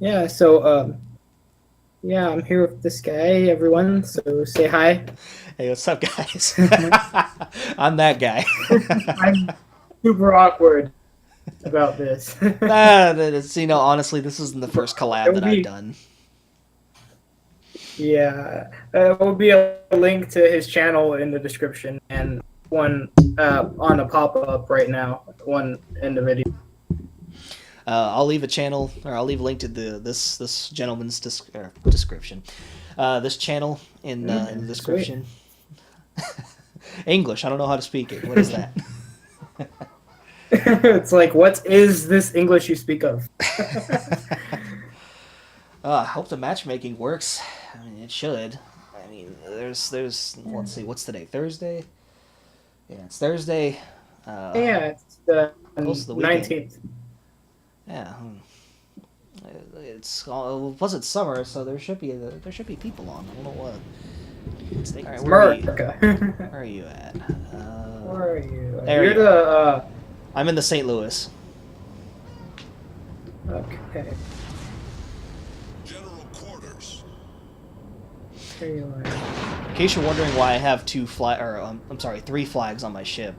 Yeah, so yeah, I'm here with this guy, everyone. So say hi. Hey, what's up, guys? I'm that guy. I'm super awkward about this. Honestly, this isn't the first It collab will that I've be done. yeah, it will be a link to his channel in the description and one on a pop up right now. One in the video. I'll leave a channel, or I'll leave a link to this gentleman's description. This channel in the Sweet. description. English. I don't know how to speak it. What is that? It's like, what is this English you speak of? I hope the matchmaking works. I mean, it should. I mean, there's. Let's see. What's today? Thursday. Yeah, it's Thursday. Uh, Yeah, it's the Close to the weekend. 19th. Yeah. It's wasn't summer, so there should be people on. I don't know what. All right, It's where are you? America. Where are you at? Where are you? There You're you are. the I'm in the St. Louis. okay. General quarters. There you are. In case you're wondering why I have I'm sorry, 3 flags on my ship.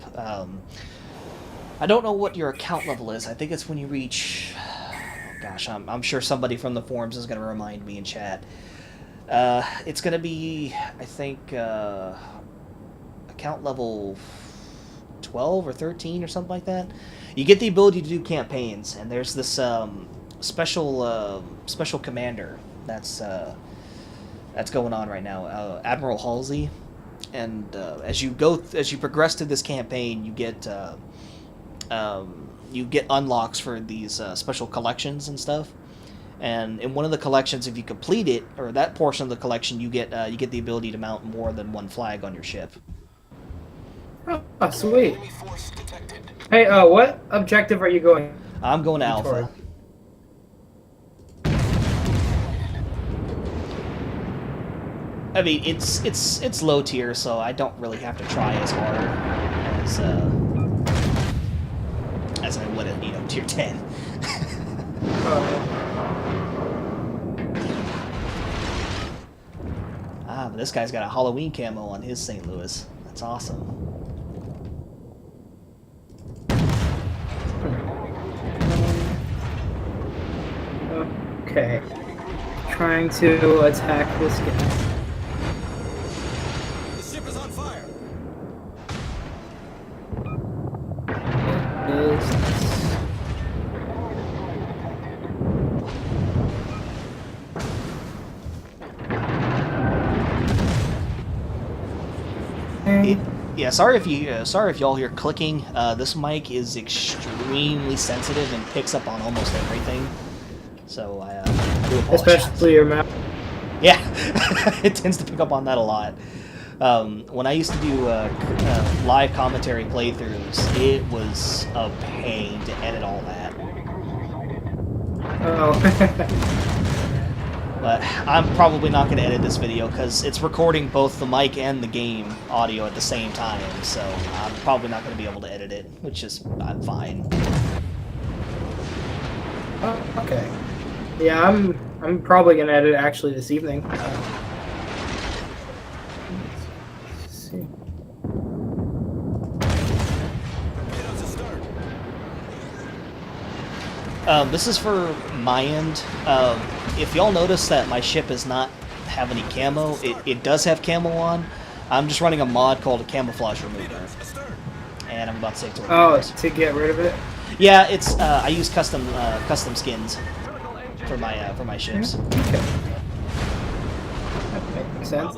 I don't know what your account level is. I think it's when you reach. Gosh, I'm sure somebody from the forums is going to remind me in chat. It's going to be, I think, account level 12 or 13 or something like that. You get the ability to do campaigns, and there's this special commander that's going on right now, Admiral Halsey. And as you progress through this campaign, you get unlocks for these special collections and stuff. And in one of the collections, if you complete it, or that portion of the collection, you get the ability to mount more than 1 flag on your ship. Oh, sweet. Hey, what objective are you going I'm going to toward? Alpha. I mean, it's low tier, so I don't really have to try as hard as I would at tier 10. But this guy's got a Halloween camo on his St. Louis. That's awesome. Okay. Trying to attack this guy. The ship is on fire. Yeah, sorry if y'all hear clicking. This mic is extremely sensitive and picks up on almost everything. So I do apologize. Especially your map. Yeah, it tends to pick up on that a lot. When I used to do live commentary playthroughs, it was a pain to edit all that. Oh. But I'm probably not going to edit this video because it's recording both the mic and the game audio at the same time, so I'm probably not going to be able to edit it, which is fine. Oh, okay. Yeah, I'm probably gonna edit it actually this evening. Let's see. This is for my end. If y'all notice that my ship does not have any camo, it does have camo on. I'm just running a mod called a camouflage remover, and I'm about to say to Oh, to get rid of it. Yeah, it's I use custom skins for my ships. Okay. That makes sense.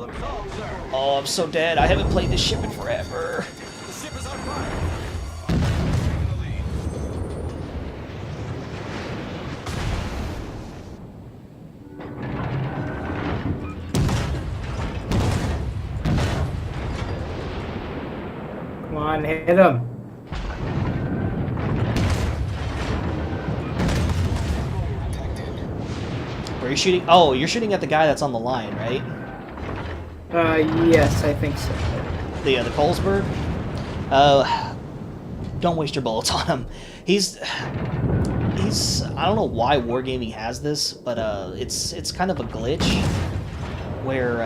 Oh, I'm so dead. I haven't played this ship in forever. The ship is on fire. Come on, hit him. Where are you shooting? Oh, you're shooting at the guy that's on the line, right? Yes, I think so. The Colesberg. Don't waste your bullets on him. these, I don't know why Wargaming has this, but it's kind of a glitch where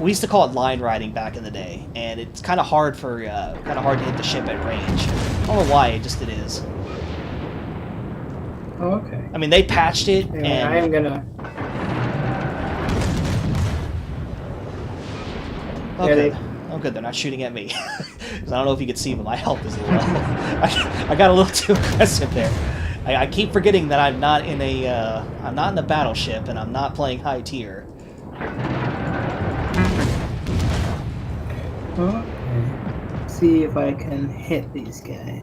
we used to call it line riding back in the day, and it's kind of hard to hit the ship at range. I don't know why, it is. Oh, okay. I mean, they patched it, Anyway, and I am gonna. okay. Yeah, Oh, good, they're not shooting at me. 'Cause I don't know if you could see, but my health is low. I got a little too aggressive there. I keep forgetting that I'm not in a battleship, and I'm not playing high tier. Okay. See if I can hit these guys.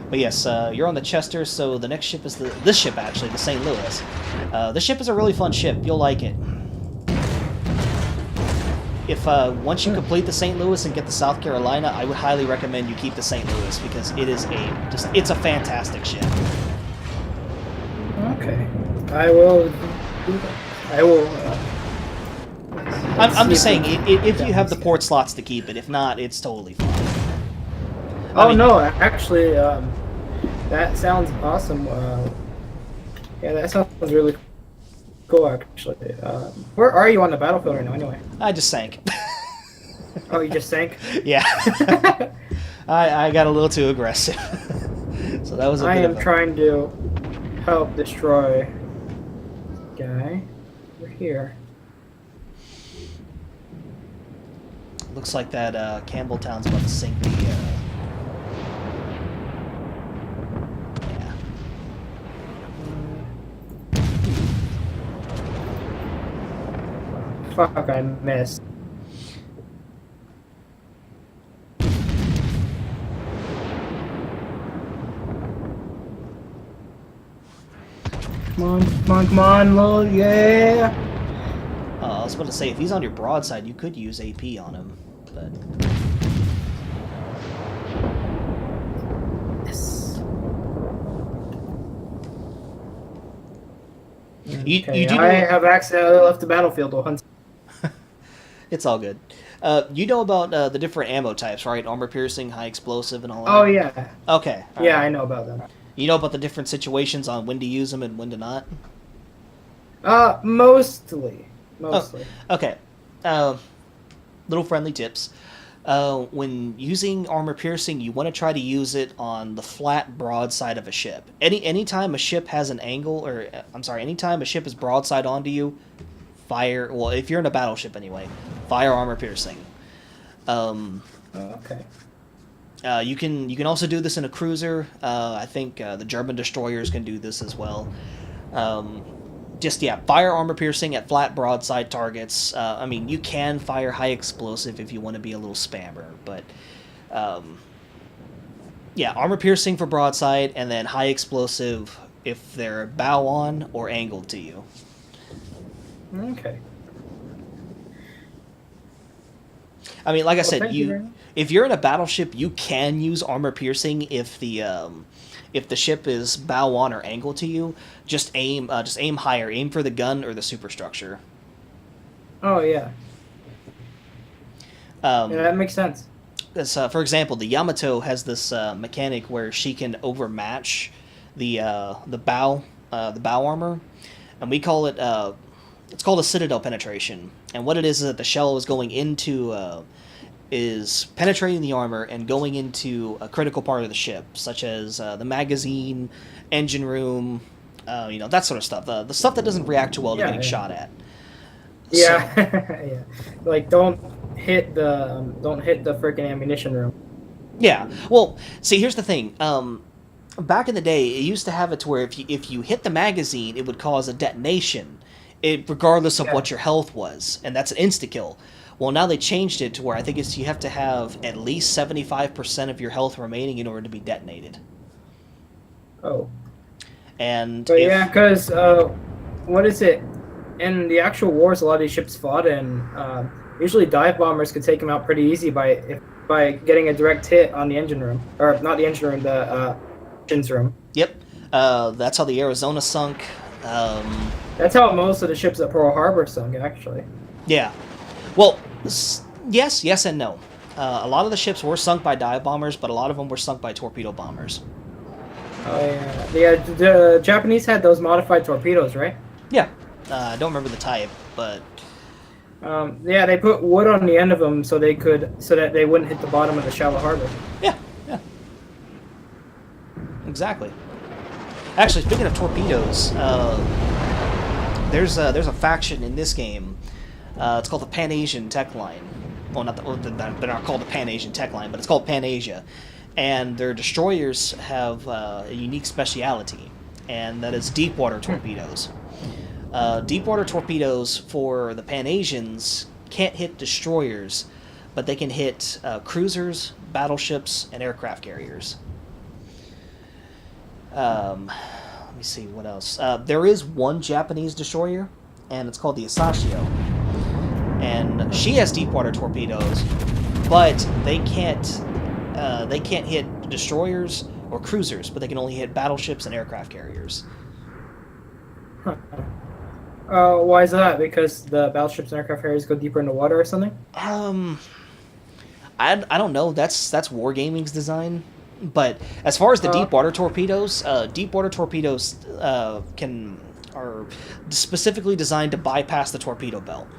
But yes, you're on the Chester, so the next ship is this ship, actually, the St. Louis. This ship is a really fun ship. You'll like it. If once you complete the St. Louis and get the South Carolina, I would highly recommend you keep the St. Louis, because it is it's a fantastic ship. Okay. I will. I will. I'm just saying, if you have the port slots to keep it. If not, it's totally fine. Oh no! Actually, that sounds awesome. Yeah, that sounds really cool. Actually, where are you on the battlefield right now? Anyway. I just sank. Oh, you just sank? Yeah. I got a little too aggressive. So that was a I bit am of a... trying to help destroy this guy. We're here. Looks like that Campbelltown's about to sink the... Yeah. Fuck, I missed. Come on, come on, come on, Lord, yeah! I was about to say, if he's on your broadside, you could use AP on him, but... Yes. You do know... I have accidentally left the battlefield to hunt. It's all good. You know about the different ammo types, right? Armor piercing, high explosive, and all that? Oh, yeah. Okay. Yeah, right. I know about them. You know about the different situations on when to use them and when to not? Mostly. Mostly. Oh, okay. Little friendly tips. When using armor piercing, you want to try to use it on the flat broadside of a ship. Anytime a ship has an angle, or anytime a ship is broadside onto you, fire. Well, if you're in a battleship anyway, fire armor piercing. Okay. You can also do this in a cruiser. I think the German destroyers can do this as well. Fire armor piercing at flat broadside targets. I mean, you can fire high explosive if you want to be a little spammer, but yeah, armor piercing for broadside, and then high explosive if they're bow on or angled to you. Okay. I mean, like I said, thank you very much. if you're in a battleship, you can use armor piercing if the ship is bow on or angled to you. Just aim higher. Aim for the gun or the superstructure. Oh, yeah. Yeah, that makes sense. For example, the Yamato has this mechanic where she can overmatch the bow armor, and we call it it's called a citadel penetration. And what it is that the shell is going into is penetrating the armor and going into a critical part of the ship, such as the magazine, engine room, that sort of stuff. The stuff that doesn't react too well to getting shot at. Yeah, yeah. Like don't hit the freaking ammunition room. Yeah. Well, see, here's the thing. Back in the day, it used to have it to where if you hit the magazine, it would cause a detonation, regardless of what your health was, and that's an insta kill. Well, now they changed it to where I think you have to have at least 75% of your health remaining in order to be detonated. Oh. And but yeah, because what is it? In the actual wars, a lot of these ships fought in. Usually, dive bombers could take them out pretty easy by getting a direct hit on the engine room, or not the engine room, the engines room. Yep, that's how the Arizona sunk. That's how most of the ships at Pearl Harbor sunk, actually. Yeah. Well, yes and no. A lot of the ships were sunk by dive bombers, but a lot of them were sunk by torpedo bombers. Oh yeah. The Japanese had those modified torpedoes, right? Yeah. I don't remember the type, but Yeah, they put wood on the end of them so that they wouldn't hit the bottom of the shallow harbor. yeah. Exactly. Actually, speaking of torpedoes, there's a faction in this game. It's called the Pan-Asian Tech Line. Well, they're not called the Pan-Asian Tech Line, but it's called Pan-Asia. And their destroyers have a unique speciality, and that is deep water torpedoes. Deep water torpedoes for the Pan-Asians can't hit destroyers, but they can hit cruisers, battleships, and aircraft carriers. Let me see what else. There is one Japanese destroyer, and it's called the Asashio. And she has deep water torpedoes, but they can't hit destroyers or cruisers, but they can only hit battleships and aircraft carriers. Huh. Why is that? Because the battleships and aircraft carriers go deeper into water or something? I don't know. That's Wargaming's design. But as far as the deep water torpedoes are specifically designed to bypass the torpedo belt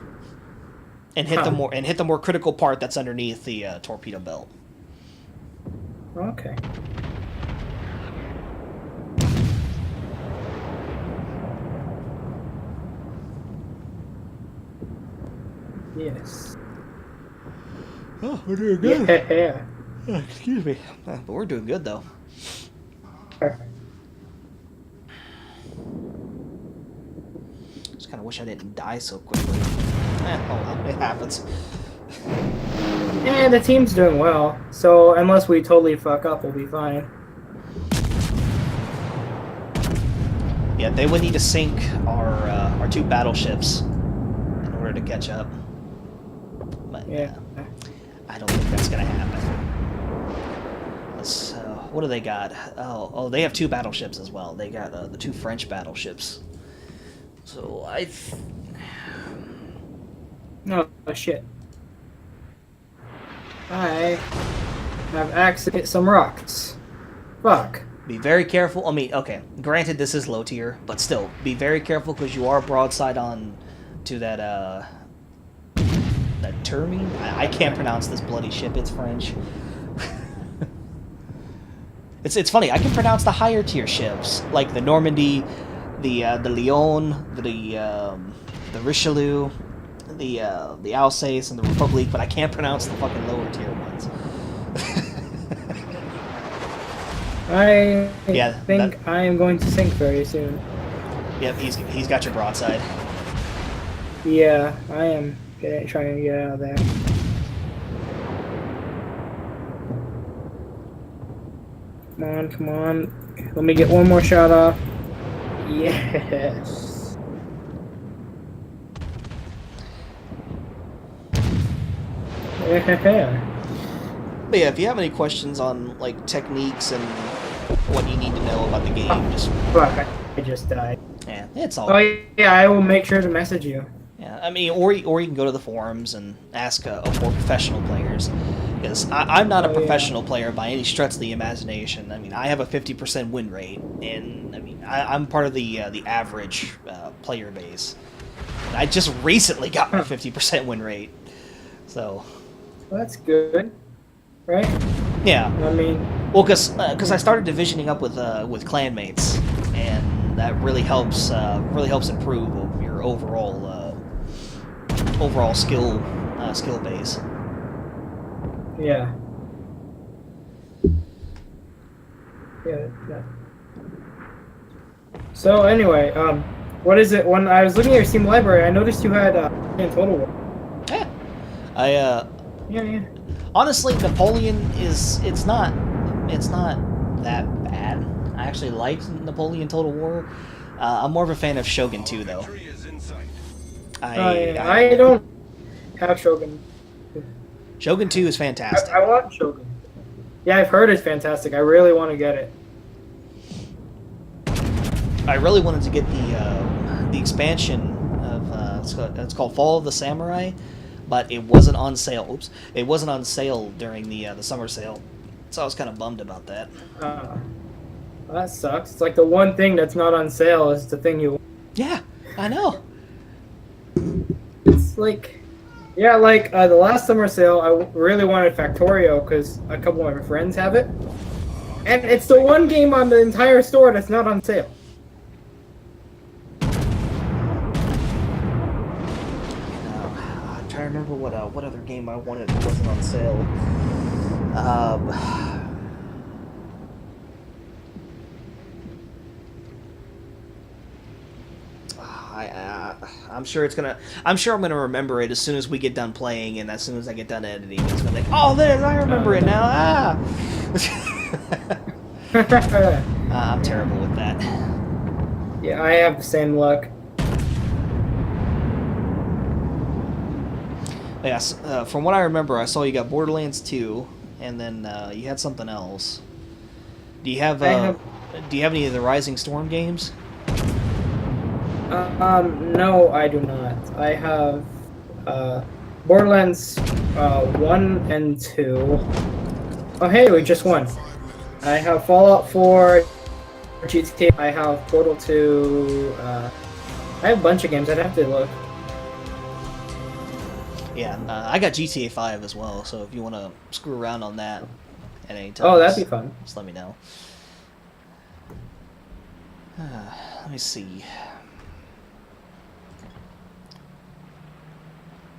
and hit the more critical part that's underneath the torpedo belt. Okay. Yes. Oh, we're doing good. Yeah. Excuse me. But we're doing good, though. Perfect. Just kind of wish I didn't die so quickly. Oh well, it happens. Yeah, the team's doing well. So unless we totally fuck up, we'll be fine. Yeah, they would need to sink our two battleships in order to catch up. But Yeah. I don't think that's gonna happen. Let's. What do they got? Oh, they have two battleships as well. They got the two French battleships. So Oh shit. I have accident some rocks. Fuck. Be very careful. I mean, okay, granted this is low tier, but still, be very careful because you are broadside on to that Termi? I can't pronounce this bloody ship, it's French. It's funny, I can pronounce the higher tier ships, like the Normandy, the Lyon, the Richelieu, the Alsace, and the Republique, but I can't pronounce the fucking lower tier ones. I think I am going to sink very soon. Yep, he's got your broadside. Yeah, I am trying to get out of there. Come on. Let me get one more shot off. Yes. Yeah. But yeah, if you have any questions on like techniques and what you need to know about the game, just Fuck, I just died. yeah, it's all. Oh yeah, I will make sure to message you. Yeah, I mean, or you can go to the forums and ask more professional players. Because I'm not a professional player by any stretch of the imagination. I mean, I have a 50% win rate, and I mean, I'm part of the average player base. And I just recently got my 50% win rate, so. Well, that's good, right? Yeah. I mean, well, because I started divisioning up with clanmates, and that really helps improve your overall skill base. Yeah. So anyway, what is it? When I was looking at your Steam library, I noticed you had in Total War. Yeah. Yeah. Honestly, Napoleon it's not that bad. I actually liked Napoleon Total War. I'm more of a fan of Shogun 2 though. I don't have Shogun. Shogun 2 is fantastic. I want Shogun. Yeah, I've heard it's fantastic. I really want to get it. I really wanted to get the expansion of it's called Fall of the Samurai, but it wasn't on sale. Oops, it wasn't on sale during the summer sale, so I was kind of bummed about that. Well, that sucks. It's like the one thing that's not on sale is the thing you. Yeah, I know. It's like, yeah, like the last summer sale, I really wanted Factorio because a couple of my friends have it, and it's the one game on the entire store that's not on sale. I'm trying to remember what other game I wanted that wasn't on sale. I'm sure it's gonna. I'm sure I'm gonna remember it as soon as we get done playing, and as soon as I get done editing, it's gonna be like, oh, there, I remember it now. I'm terrible with that. Yeah, I have the same luck. Yes, from what I remember, I saw you got Borderlands 2, and then you had something else. Do you have Do you have any of the Rising Storm games? No, I do not. I have Borderlands 1 and 2. Oh, hey, we just won. I have Fallout 4, GTA. I have Portal 2. I have a bunch of games. I'd have to look. Yeah, I got GTA 5 as well, so if you want to screw around on that at any time, Oh, that'd be fun. just let me know. Let me see.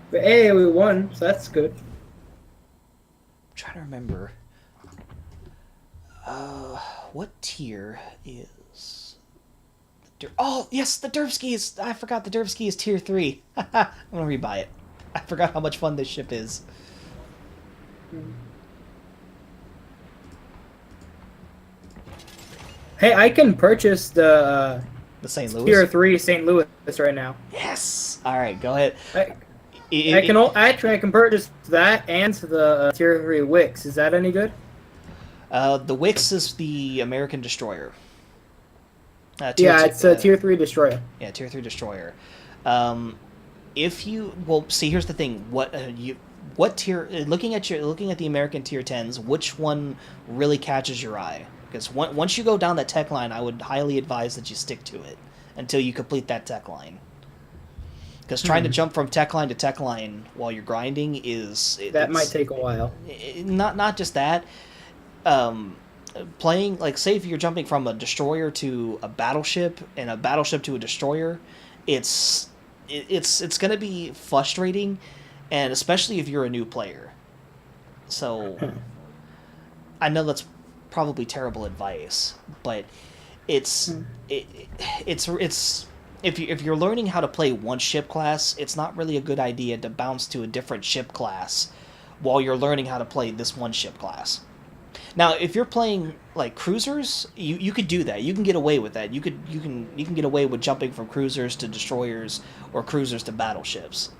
But hey, we won, so that's good. I'm trying to remember. What tier is... Oh, yes, the Derpski is... I forgot the Derpski is tier 3. I'm gonna rebuy it. I forgot how much fun this ship is. Hey, I can purchase the St. Louis? tier 3 St. Louis right now. Yes! Alright, go ahead. I can purchase that and the tier 3 Wix. Is that any good? The Wix is the American destroyer. Yeah, it's a tier 3 destroyer. Yeah, tier 3 destroyer. If you see, here's the thing. What tier? Looking at the American tier 10s, which one really catches your eye? Because once you go down that tech line, I would highly advise that you stick to it until you complete that tech line. Because trying to jump from tech line to tech line while you're grinding might take a while. Not just that. Playing, like, say if you're jumping from a destroyer to a battleship and a battleship to a destroyer, it's going to be frustrating, and especially if you're a new player. So I know that's probably terrible advice, but it's if you're learning how to play one ship class, it's not really a good idea to bounce to a different ship class while you're learning how to play this one ship class. Now, if you're playing like cruisers, you could do that. You can get away with that. You can get away with jumping from cruisers to destroyers or cruisers to battleships.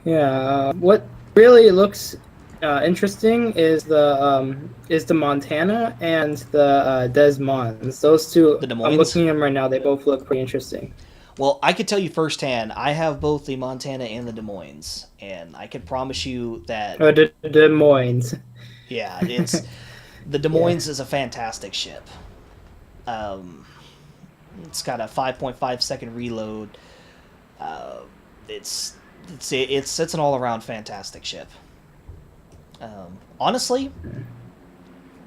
Yeah. What really looks interesting is the Montana and the Des Moines. Those two. The Des Moines? I'm looking at them right now. They both look pretty interesting. Well, I could tell you firsthand, I have both the Montana and the Des Moines, and I can promise you that... Des Moines. Yeah, it's... The Des Moines is a fantastic ship. It's got a 5.5 second reload. It's an all-around fantastic ship. Honestly...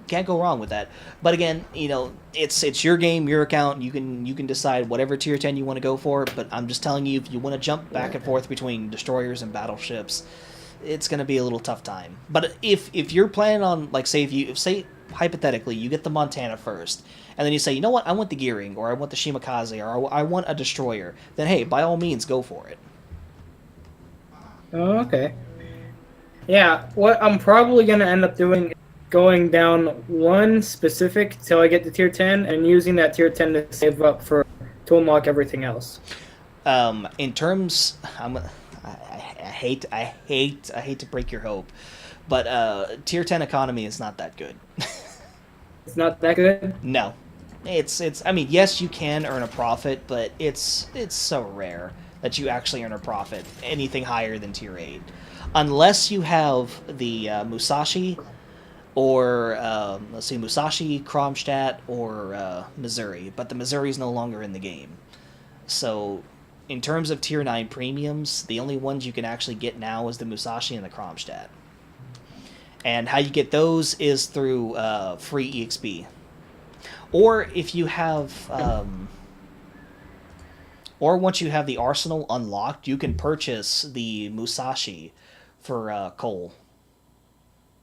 Can't go wrong with that. But again, it's your game, your account. You can decide whatever tier 10 you want to go for. But I'm just telling you, if you want to jump back and forth between destroyers and battleships, it's going to be a little tough time. But if you're planning on, like, say hypothetically you get the Montana first, and then you say, you know what, I want the Gearing, or I want the Shimakaze, or I want a destroyer, then hey, by all means, go for it. Oh, okay. Yeah, what I'm probably gonna end up doing. Going down one specific till I get to tier 10 and using that tier 10 to save up to unlock everything else. In terms, I hate to break your hope, but tier 10 economy is not that good. It's not that good? No. It's. I mean, yes, you can earn a profit, but it's so rare that you actually earn a profit anything higher than tier 8, unless you have the Musashi, or let's see, Musashi, Kronstadt, or Missouri. But the Missouri is no longer in the game. So, in terms of tier 9 premiums, the only ones you can actually get now is the Musashi and the Kronstadt. And how you get those is through free EXP. Or if you have, or once you have the arsenal unlocked, you can purchase the Musashi for coal.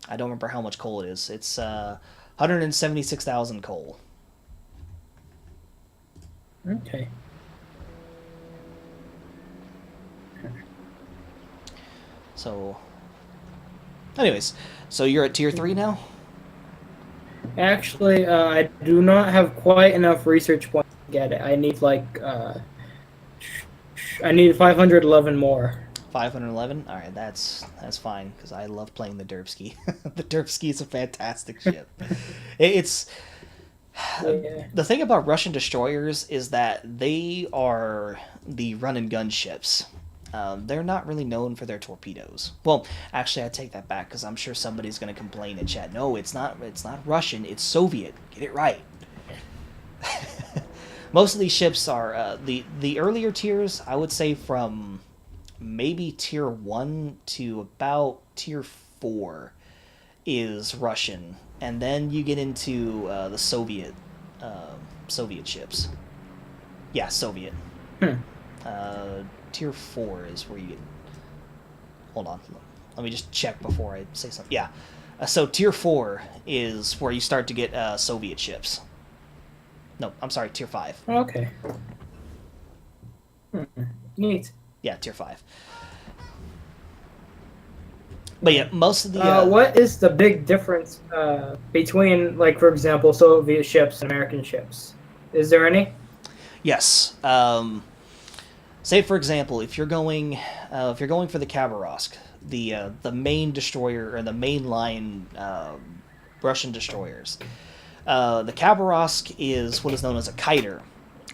I don't remember how much coal it is. It's 176,000 coal. Okay. So, anyways, so you're at tier 3 now? Actually, I do not have quite enough research points to get it. I need I need 511 more. 511? Alright, that's fine, because I love playing the Derpski. The Derpski is a fantastic ship. It's... Yeah. The thing about Russian destroyers is that they are the run-and-gun ships. They're not really known for their torpedoes. Well, actually, I take that back, because I'm sure somebody's going to complain in chat. No, it's not Russian, it's Soviet. Get it right. Most of these ships are... the earlier tiers, I would say from maybe tier 1 to about tier 4 is Russian. And then you get into the Soviet ships. Yeah, Soviet. Tier 4 is where you get... Hold on. Let me just check before I say something. Yeah. So tier 4 is where you start to get Soviet ships. No, I'm sorry, tier 5. Okay. Neat. Yeah, tier 5. But yeah, most of the... what is the big difference between, like, for example, Soviet ships and American ships? Is there any? Yes. Say, for example, if you're going for the Khabarovsk, the main destroyer, or the main Russian destroyers, the Khabarovsk is what is known as a kiter.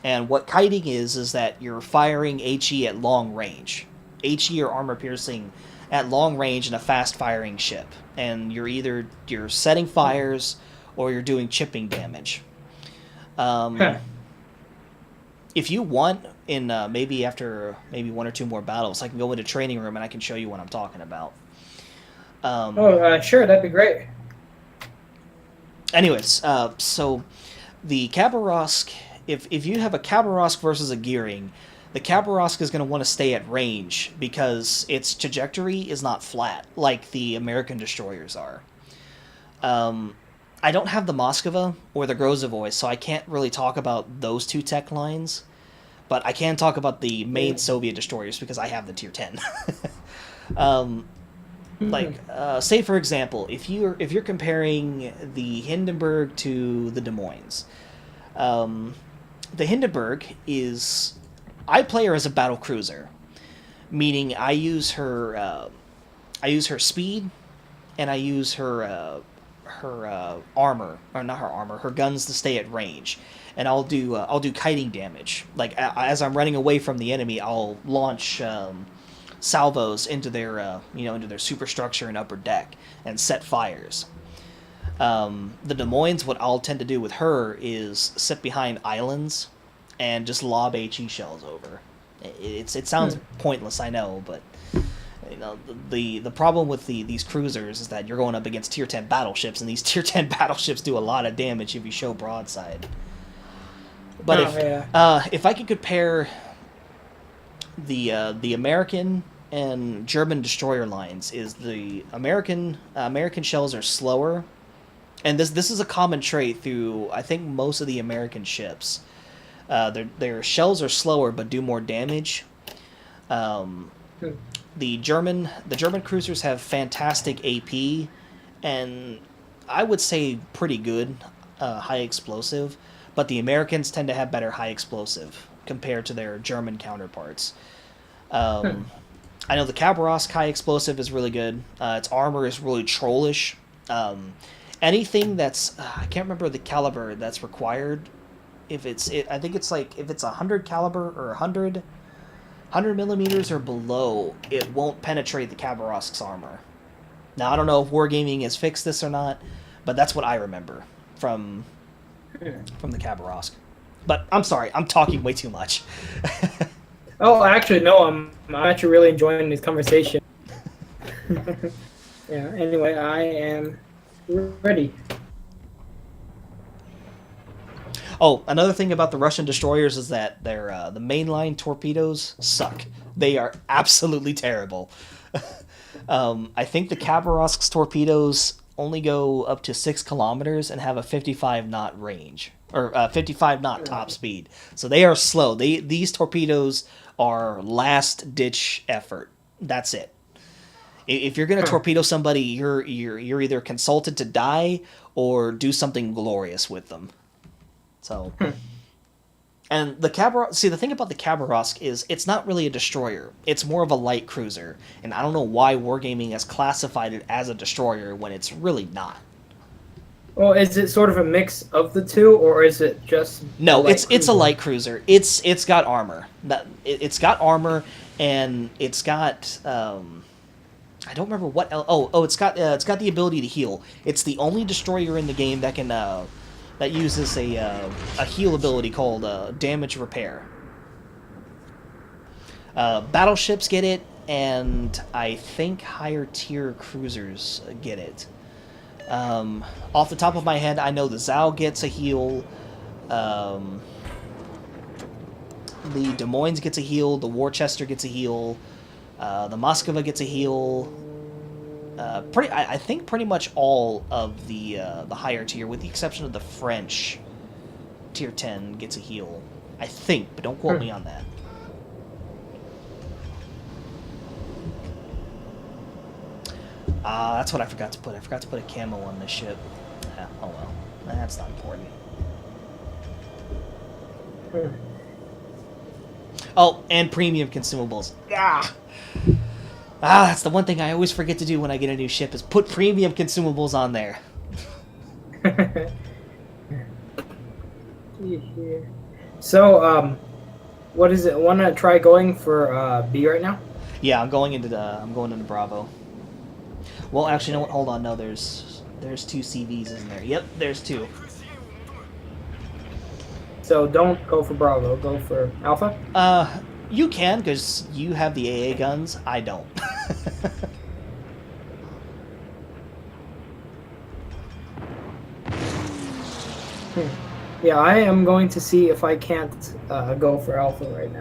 And what kiting is that you're firing HE at long range. HE, or armor piercing, at long range in a fast-firing ship. And you're setting fires, or you're doing chipping damage. If you want, in maybe after one or two more battles, I can go into training room and I can show you what I'm talking about. Sure, that'd be great. Anyways, so the Khabarovsk, if you have a Khabarovsk versus a Gearing, the Khabarovsk is going to want to stay at range because its trajectory is not flat like the American destroyers are. I don't have the Moskva or the Grozavoy, so I can't really talk about those two tech lines, but I can talk about the main Soviet destroyers because I have the tier 10. Say for example, if you're comparing the Hindenburg to the Des Moines, the Hindenburg is... I play her as a battle cruiser, meaning I use her speed, and I use her armor, or not her armor, her guns to stay at range, and I'll do kiting damage. Like as I'm running away from the enemy, I'll launch salvos into their superstructure and upper deck and set fires. The Des Moines, what I'll tend to do with her is sit behind islands and just lob HE shells over. It sounds pointless, I know, but the problem with these cruisers is that you're going up against tier 10 battleships, and these tier 10 battleships do a lot of damage if you show broadside. But if I could compare the American and German destroyer lines, is the American shells are slower, and this is a common trait through I think most of the American ships. Their shells are slower but do more damage. The German cruisers have fantastic AP, and I would say pretty good high explosive, but the Americans tend to have better high explosive compared to their German counterparts. I know the Khabarovsk high explosive is really good. Its armor is really trollish. Anything that's I can't remember the caliber that's required I think it's like if it's 100 caliber or 100 millimeters or below, it won't penetrate the Khabarovsk's armor. Now I don't know if Wargaming has fixed this or not, but that's what I remember from the Khabarovsk. But I'm sorry, I'm talking way too much. Oh, actually, no. I'm actually really enjoying this conversation. Yeah. Anyway, I am ready. Oh, another thing about the Russian destroyers is that their the mainline torpedoes suck. They are absolutely terrible. I think the Khabarovsk's torpedoes only go up to 6 kilometers and have a 55 knot range, or 55 knot top speed. So they are slow. These torpedoes are last ditch effort. That's it. If you're gonna torpedo somebody, you're either consulted to die or do something glorious with them. So, and the the thing about the Khabarovsk is it's not really a destroyer. It's more of a light cruiser, and I don't know why Wargaming has classified it as a destroyer when it's really not. Well, is it sort of a mix of the two, or is it just No? It's a light cruiser. It's got armor. It's got armor, and it's got I don't remember what else. It's got the ability to heal. It's the only destroyer in the game that can that uses a heal ability called damage repair. Battleships get it, and I think higher tier cruisers get it. Off the top of my head, I know the Zao gets a heal. The Des Moines gets a heal. The Worcester gets a heal. The Moskva gets a heal. I think pretty much all of the higher tier, with the exception of the French tier 10, gets a heal. I think, but don't quote me on that. That's what I forgot to put. I forgot to put a camo on this ship. Oh well, that's not important. Oh, and premium consumables. That's the one thing I always forget to do when I get a new ship, is put premium consumables on there. So, what is it? Want to try going for B right now? Yeah, I'm going into Bravo. Well, actually, no. Hold on. No, there's 2 CVs, isn't there? Yep, there's 2. So don't go for Bravo. Go for Alpha. You can, because you have the AA guns. I don't. Yeah, I am going to see if I can't go for Alpha right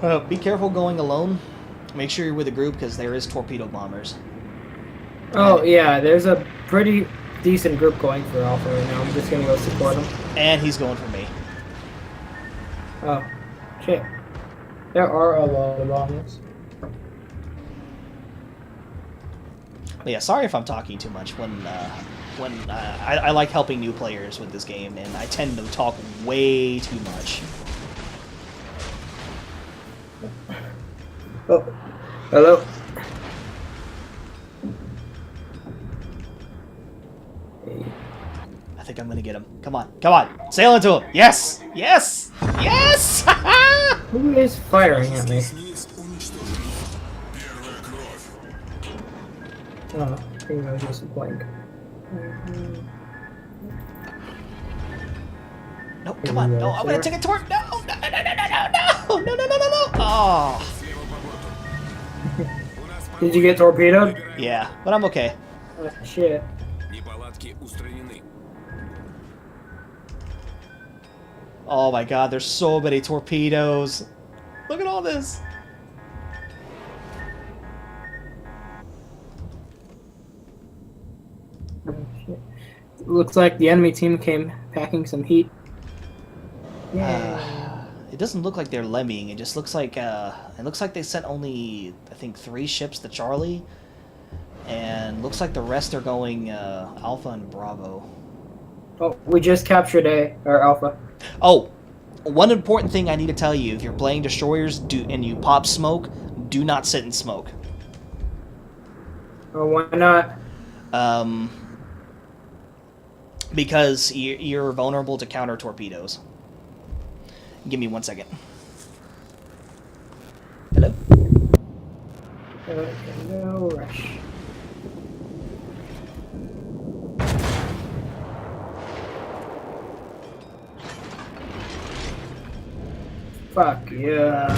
now. Be careful going alone. Make sure you're with a group, because there is torpedo bombers. Oh, yeah, there's a pretty decent group going for Alpha right now. I'm just going to go support them. And he's going for me. Oh, shit. There are a lot of bombers. But yeah, sorry if I'm talking too much. I like helping new players with this game, and I tend to talk way too much. Oh, hello. I think I'm gonna get him. Come on, sail into him. Yes, yes, yes! Who is firing at me? Oh, I think that was just a blank. No, come on. No, I'm gonna take a torp. No. Oh. Did you get torpedoed? Yeah, but I'm okay. Oh, shit. Oh my god, there's so many torpedoes. Look at all this. Oh, shit. Looks like the enemy team came packing some heat. It doesn't look like they're lemmying. It just looks like they sent only, I think, 3 ships to Charlie, and looks like the rest are going Alpha and Bravo. Oh, we just captured Alpha. Oh, one important thing I need to tell you: if you're playing destroyers, and you pop smoke, do not sit in smoke. Oh, why not? because you're vulnerable to counter torpedoes. Give me 1 second. Hello? Okay, no rush. Fuck yeah.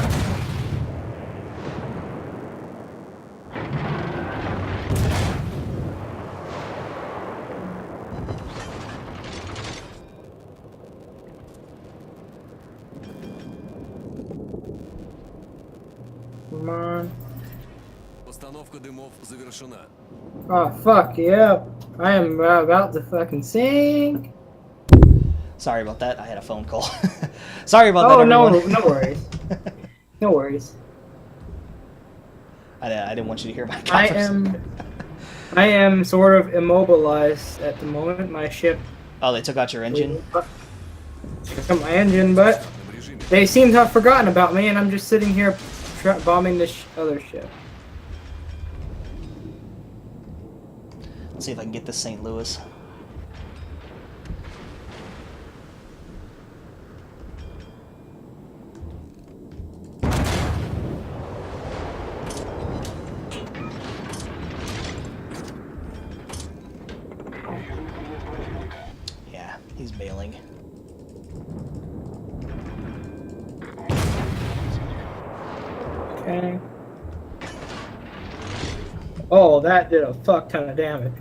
Come on. Постановка дымов завершена. Oh fuck yeah. I am about to fucking sink. Sorry about that. I had a phone call. Sorry about that, Oh everyone. no worries. No worries. I didn't want you to hear my I conversation. am sort of immobilized at the moment. My ship Oh, they took out your engine? took out my engine, but В режиме. they seem to have forgotten about me, and I'm just sitting here bombing this other ship. Let's see if I can get this St. Louis. Yeah, he's bailing. Okay. Oh, that did a fuck ton of damage.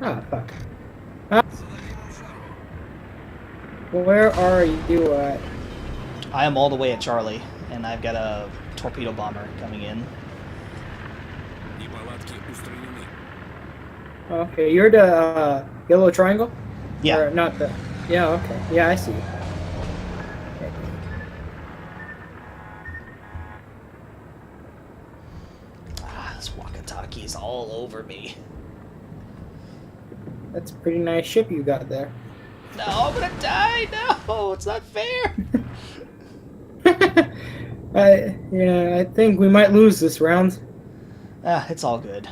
Ah, fuck. Ah. Where are you at? I am all the way at Charlie, and I've got a torpedo bomber coming in. Неполадки устранены. Okay, you're the yellow triangle? Yeah. Or not the... Yeah, okay. Yeah, I see. Ah, this Wakataki is all over me. That's a pretty nice ship you got there. No, I'm gonna die! No, it's not fair! I think we might lose this round. Ah, it's all good.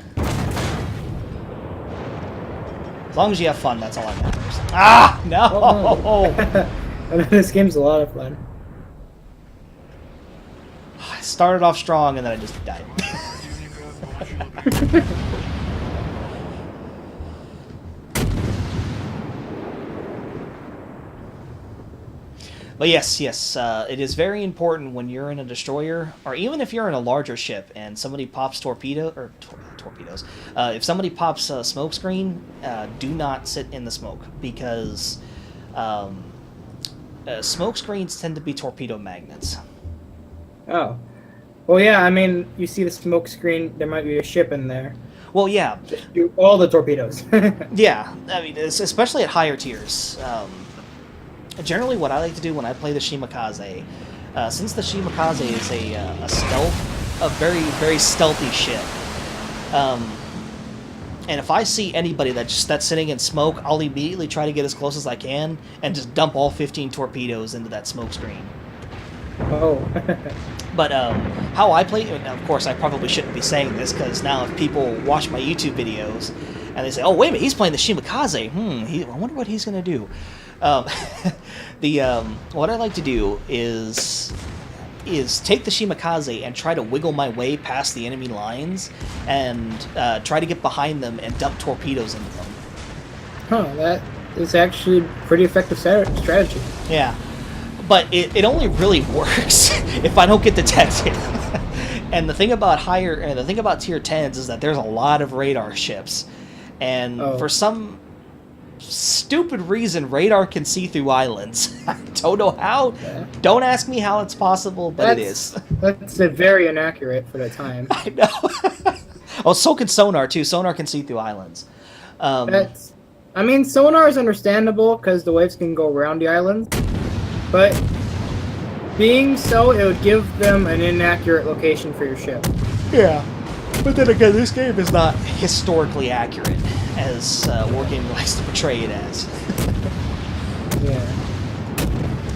As long as you have fun, that's all that matters. Ah! No! Oh, no. I mean, this game's a lot of fun. I started off strong and then I just died. But yes, it is very important when you're in a destroyer, or even if you're in a larger ship and somebody pops torpedoes. If somebody pops a smoke screen, do not sit in the smoke, because smoke screens tend to be torpedo magnets. Oh. Well, yeah, I mean, you see the smoke screen, there might be a ship in there. Well, yeah, Just do all the torpedoes. yeah. I mean, especially at higher tiers. Generally, what I like to do when I play the Shimakaze, since the Shimakaze is a very, very stealthy ship, and if I see anybody that's sitting in smoke, I'll immediately try to get as close as I can and just dump all 15 torpedoes into that smoke screen. Oh. But how I play, and of course I probably shouldn't be saying this, because now if people watch my YouTube videos and they say, "Oh, wait a minute, he's playing the Shimakaze. I wonder what he's going to do." What I like to do is take the Shimakaze and try to wiggle my way past the enemy lines and try to get behind them and dump torpedoes into them. Huh, that is actually a pretty effective strategy. Yeah, but it only really works if I don't get detected. And the thing about tier 10s is that there's a lot of radar ships, and for some stupid reason, radar can see through islands. I don't know how. Yeah. Don't ask me how it's possible, but it is. That's very inaccurate for the time. I know. Oh, so can sonar too. Sonar can see through islands. I mean, sonar is understandable because the waves can go around the islands, but being so, it would give them an inaccurate location for your ship. Yeah. But then again, this game is not historically accurate, as Wargaming likes to portray it as. Yeah.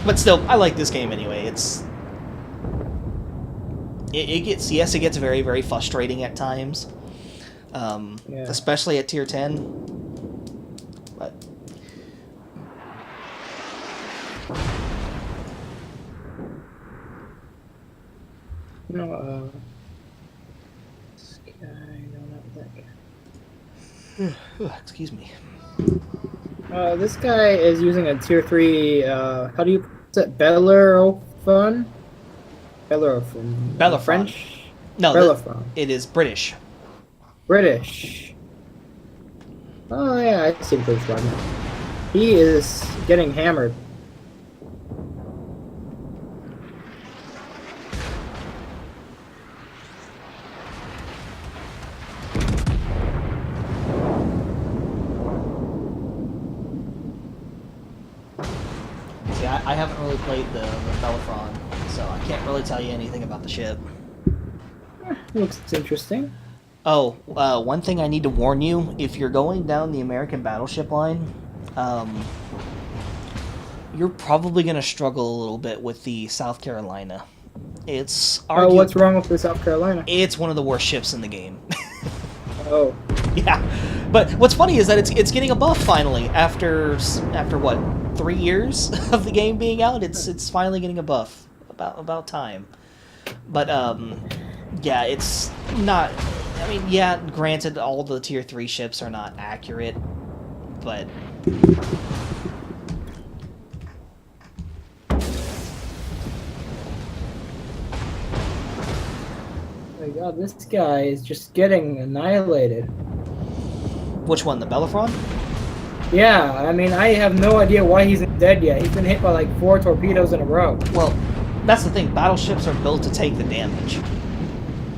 But still, I like this game anyway. It gets very, very frustrating at times. Yeah. Especially at tier 10. But No, this guy, no, not that guy. excuse me. This guy is using a tier 3, how do you pronounce it? Bellerophon? Bellerophon. Bellerophon. French? No, Bellerophon. it is British. British. Oh, yeah, I see the British one. He is getting hammered. See, I haven't really played the Bellerophon, so I can't really tell you anything about the ship. Looks interesting. Oh, one thing I need to warn you, if you're going down the American battleship line, you're probably going to struggle a little bit with the South Carolina. It's Oh, what's wrong with the South Carolina? It's one of the worst ships in the game. Oh. Yeah, but what's funny is that it's getting a buff finally after what, 3 years of the game being out. It's finally getting a buff. About time. But yeah, it's not. I mean, yeah, granted, all the tier 3 ships are not accurate, but. My God, this guy is just getting annihilated. Which one, the Bellerophon? Yeah, I mean, I have no idea why he's not dead yet. He's been hit by like 4 torpedoes in a row. Well, that's the thing. Battleships are built to take the damage.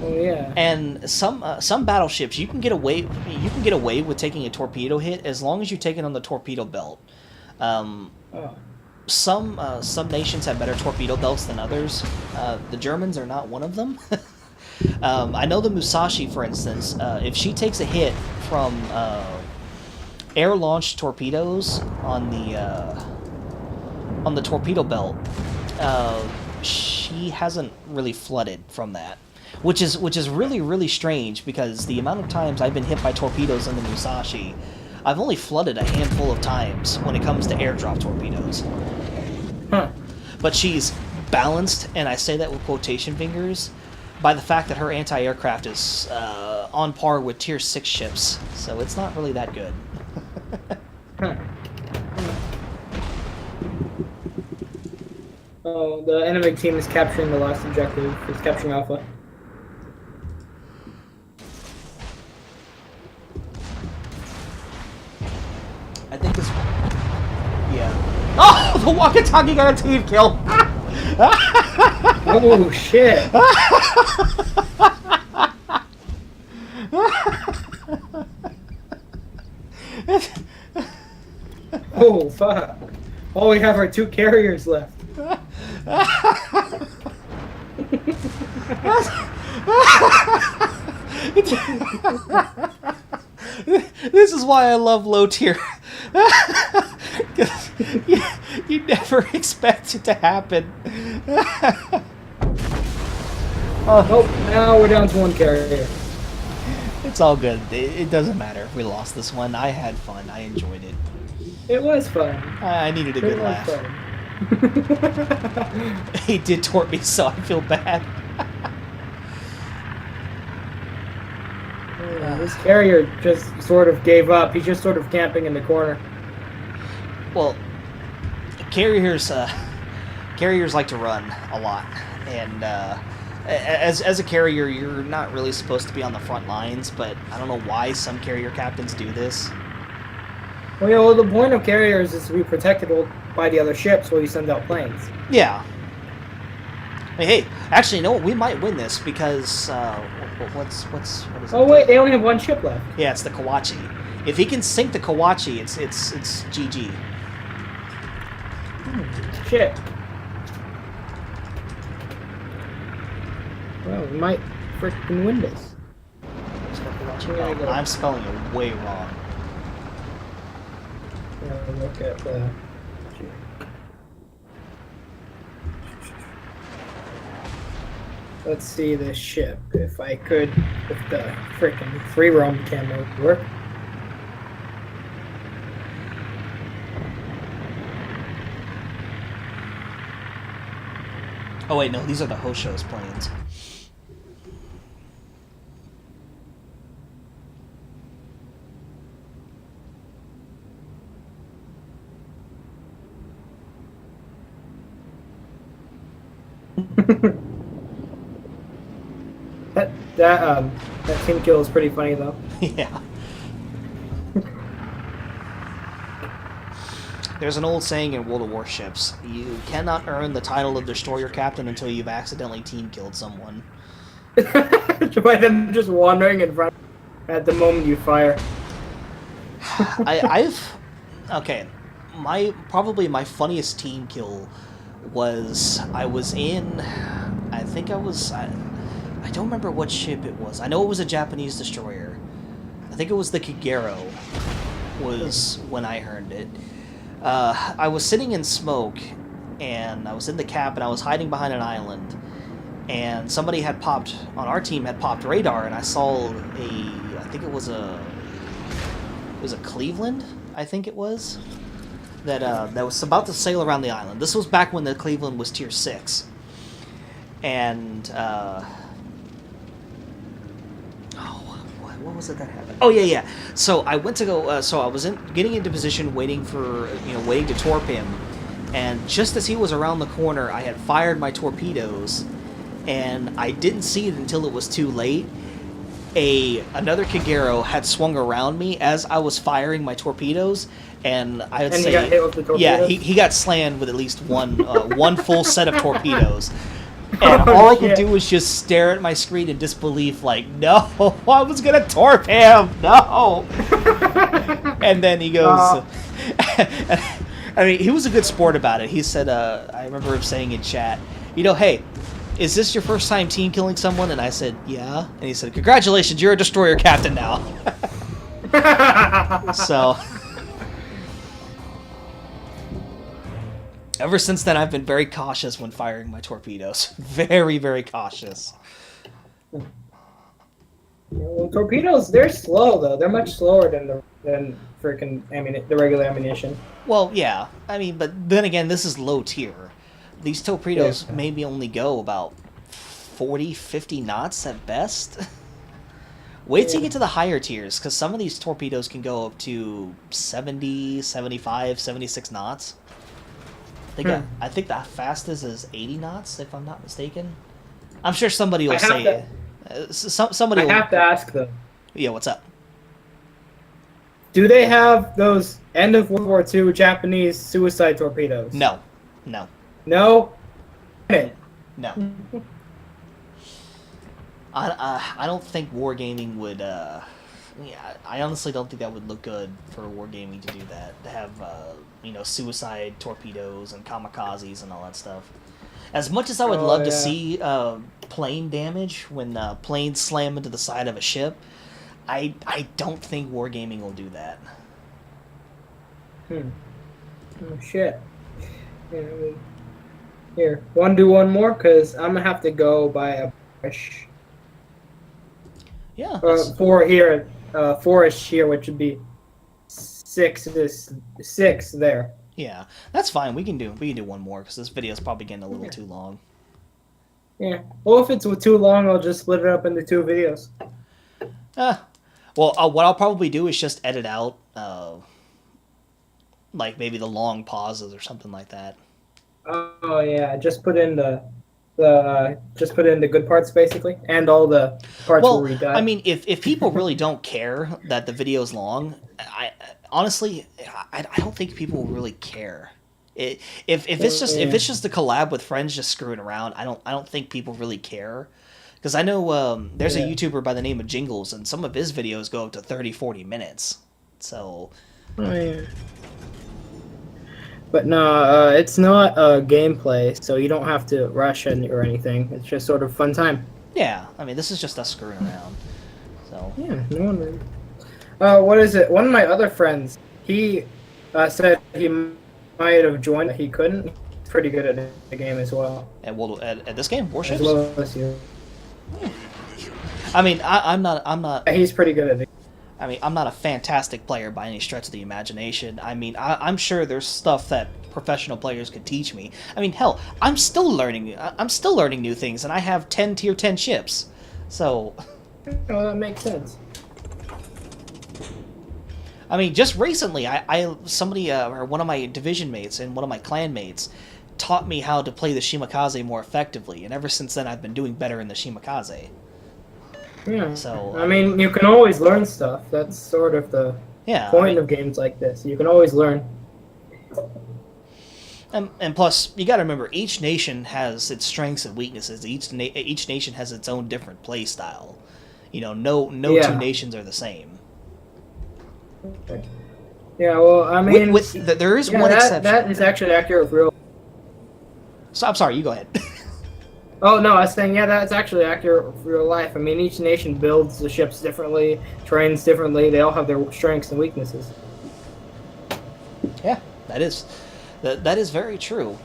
Oh yeah. And some battleships you can get away with taking a torpedo hit as long as you take it on the torpedo belt. Oh. Some nations have better torpedo belts than others. The Germans are not one of them. I know the Musashi, for instance, if she takes a hit from air-launched torpedoes on the torpedo belt, she hasn't really flooded from that, which is really, really strange, because the amount of times I've been hit by torpedoes in the Musashi, I've only flooded a handful of times when it comes to airdrop torpedoes. Huh. But she's balanced, and I say that with quotation fingers, by the fact that her anti-aircraft is on par with tier 6 ships, so it's not really that good. Huh. Oh, the enemy team is capturing the last objective. It's capturing Alpha. I think this. Yeah. Oh, the walkie-talkie got a team kill. Oh shit! Oh fuck! All we have are 2 carriers left. This is why I love low tier. You never expect it to happen. Oh, now we're down to 1 carrier. It's all good. It doesn't matter if we lost this one. I had fun. I enjoyed it. It was fun. I needed a It good was laugh. fun. He did tort me, so I feel bad. This carrier just sort of gave up. He's just sort of camping in the corner. Well, carriers like to run a lot, and as a carrier, you're not really supposed to be on the front lines. But I don't know why some carrier captains do this. Well, yeah, well, the point of carriers is to be protected by the other ships while you send out planes. Yeah. Hey, actually, you know what? We might win this because what is it? Oh wait, they only have 1 ship left. Yeah, it's the Kawachi. If he can sink the Kawachi, it's GG. Shit. Well, we might freaking win this. Oh, I'm spelling it way wrong. Look at the. let's see this ship. If I could, if the freaking free roam camera would work. Oh wait, no, these are the Hosho's planes. That team kill is pretty funny though. Yeah. There's an old saying in World of Warships: you cannot earn the title of destroyer captain until you've accidentally team killed someone. By them just wandering in front at the moment you fire. Okay. Probably my funniest team kill was I don't remember what ship it was. I know it was a Japanese destroyer. I think it was the Kagero was when I earned it. I was sitting in smoke, and I was in the cap, and I was hiding behind an island, and somebody on our team had popped radar, and I saw I think it was a Cleveland, I think it was, that was about to sail around the island. This was back when the Cleveland was tier 6. And, what was it that happened? Oh, yeah. So I went to go, I was getting into position waiting to torp him. And just as he was around the corner, I had fired my torpedoes, and I didn't see it until it was too late. Another Kagero had swung around me as I was firing my torpedoes, and I would say, he got hit with the torpedoes? Yeah, he got slammed with at least one full set of torpedoes. And all I could do was just stare at my screen in disbelief, like, no, I was gonna torp him, no. And then he goes, I mean, he was a good sport about it. He said, I remember him saying in chat, hey, is this your first time team killing someone? And I said, yeah. And he said, congratulations, you're a destroyer captain now. So, ever since then, I've been very cautious when firing my torpedoes. Very, very cautious. Well, torpedoes, they're slow though. They're much slower than freaking the regular ammunition. Well, yeah. I mean, but then again, this is low tier. These torpedoes maybe only go about 40, 50 knots at best. Wait till you get to the higher tiers, because some of these torpedoes can go up to 70, 75, 76 knots. I think the fastest is 80 knots, if I'm not mistaken. I'm sure somebody will say it. Somebody I have to ask though. Yeah, what's up? Do they have those end of World War II Japanese suicide torpedoes? No. No? No. I don't think wargaming would. I honestly don't think that would look good for wargaming to do that. To have suicide torpedoes and kamikazes and all that stuff. As much as I would love to see plane damage when planes slam into the side of a ship, I don't think wargaming will do that. Oh shit. Here, want to do one more? Because I'm going to have to go buy a brush. Yeah. Four-ish here, which would be six there. Yeah, that's fine. We can do one more, because this video is probably getting a little too long. Yeah. Well, if it's too long, I'll just split it up into 2 videos. Well, what I'll probably do is just edit out, like maybe the long pauses or something like that. Oh yeah, just put in the good parts basically, and all the parts where we died. I mean, if people really don't care that the video's long, I honestly don't think people will really care. If it's just a collab with friends just screwing around, I don't think people really care. Because I know there's a YouTuber by the name of Jingles, and some of his videos go up to 30-40 minutes. So. Oh, yeah. But no, it's not gameplay, so you don't have to rush or anything. It's just sort of fun time. Yeah, I mean, this is just us screwing around. So. Yeah, no one. What is it? One of my other friends, he said he might have joined. He couldn't. He's pretty good at the game as well. At this game, Warships? As well as you. I mean, I'm not. He's pretty good at it. I mean, I'm not a fantastic player by any stretch of the imagination. I mean, I'm sure there's stuff that professional players could teach me. I mean, hell, I'm still learning. I'm still learning new things, and I have 10 tier 10 ships. So, Oh, that makes sense. I mean, just recently, somebody or one of my division mates and one of my clan mates taught me how to play the Shimakaze more effectively, and ever since then, I've been doing better in the Shimakaze. Yeah. So, I mean, you can always learn stuff. That's sort of the point of games like this. You can always learn. And plus, you got to remember, each nation has its strengths and weaknesses. Each nation has its own different play style. You know, no two nations are the same. Okay. Yeah, well, I mean, there is one exception. That is actually accurate for real. So I'm sorry, you go ahead. Oh no, I was saying, yeah, that's actually accurate for real life. I mean, each nation builds the ships differently, trains differently. They all have their strengths and weaknesses. Yeah, that is very true.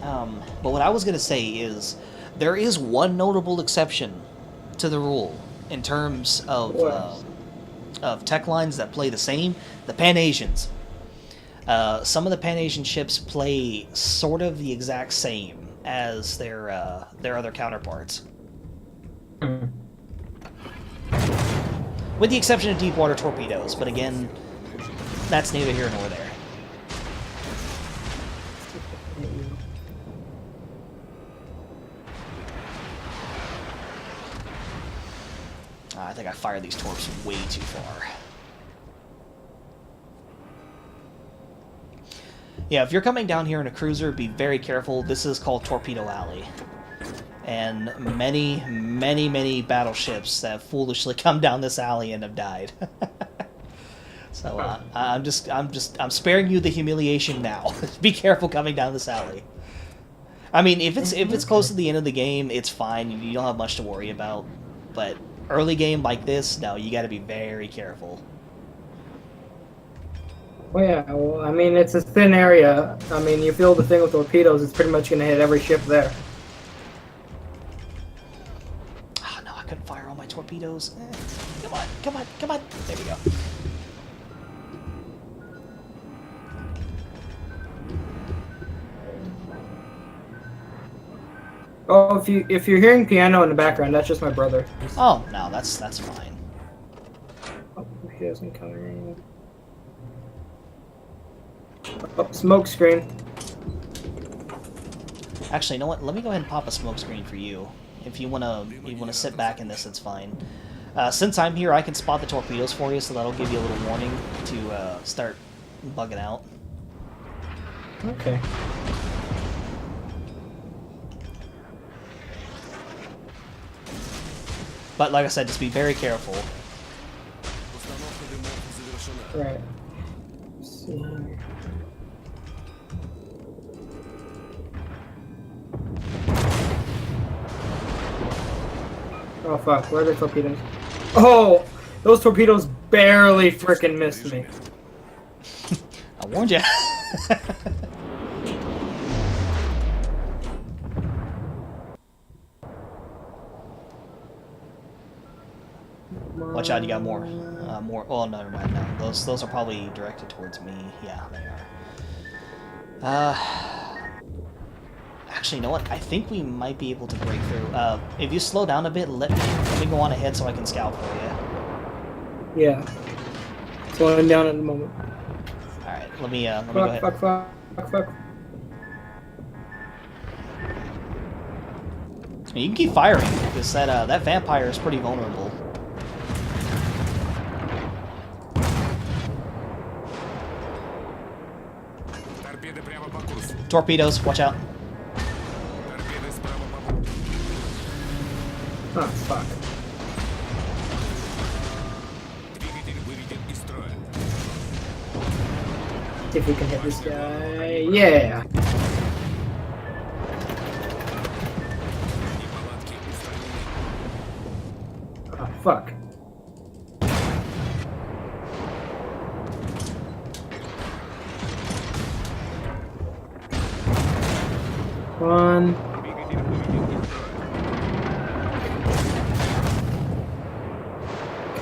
But what I was going to say is, there is one notable exception to the rule in terms of tech lines that play the same. The Pan-Asians. Some of the Pan-Asian ships play sort of the exact same as their other counterparts. With the exception of deep water torpedoes, but again, that's neither here nor there. I think I fired these torps way too far. Yeah, if you're coming down here in a cruiser, be very careful. This is called Torpedo Alley. And many, many, many battleships that foolishly come down this alley and have died. So I'm sparing you the humiliation now. Be careful coming down this alley. I mean, if it's close to the end of the game, it's fine. You don't have much to worry about. But early game like this, no, you got to be very careful. Well, yeah, well, I mean, it's a thin area. I mean, you fill the thing with torpedoes, it's pretty much going to hit every ship there. Oh, no, I couldn't fire all my torpedoes. Come on, come on, come on. There we go. Oh, if you're hearing piano in the background, that's just my brother. Oh, no, that's fine. Oh, he doesn't come in. Oh, smoke screen. Actually, you know what? Let me go ahead and pop a smoke screen for you. If you wanna sit back in this, it's fine. Since I'm here, I can spot the torpedoes for you, so that'll give you a little warning to start bugging out. Okay. But like I said, just be very careful. Right. Let's see. Oh fuck, where are the torpedoes? Oh! Those torpedoes barely frickin' missed me. I warned you. Watch out, you got more. More. Oh, no, never mind. No, those are probably directed towards me. Yeah, they are. Actually, you know what? I think we might be able to break through. If you slow down a bit, let me go on ahead so I can scout for you. Yeah. Slowing down at the moment. All right, let me go ahead. Fuck. You can keep firing because that vampire is pretty vulnerable. Torpedoes, watch out. Oh, fuck. See if we can hit this guy. Yeah! Oh, fuck. One.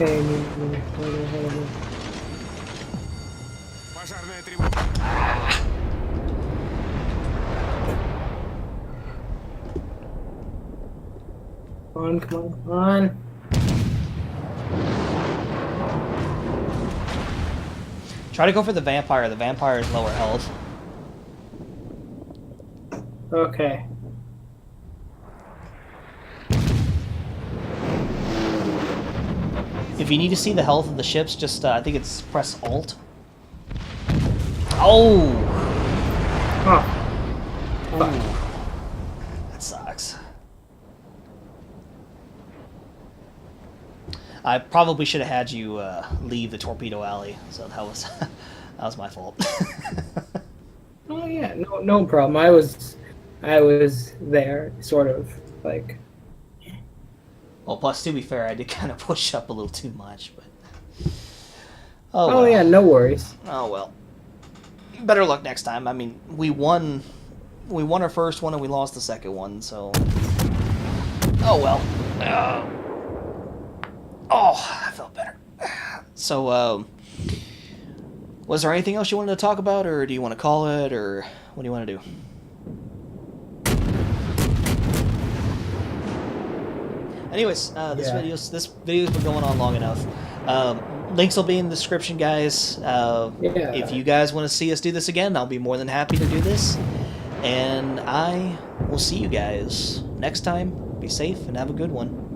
Okay. Пожарная тревога. Come on. Try to go for the vampire. The vampire is lower health. Okay. If you need to see the health of the ships, just I think it's press Alt. Oh! Huh. Ooh. That sucks. I probably should have had you leave the torpedo alley, so that was that was my fault. Oh yeah, no problem. I was there, sort of like. Well, plus to be fair, I did kind of push up a little too much, but Oh well. yeah, no worries. Oh well. Better luck next time. I mean, we won our first one and we lost the second one, so. Oh well. Oh, I felt better. So, was there anything else you wanted to talk about, or do you want to call it, or what do you want to do? Anyways, this video's been going on long enough. Links will be in the description, guys. If you guys want to see us do this again, I'll be more than happy to do this. And I will see you guys next time. Be safe and have a good one.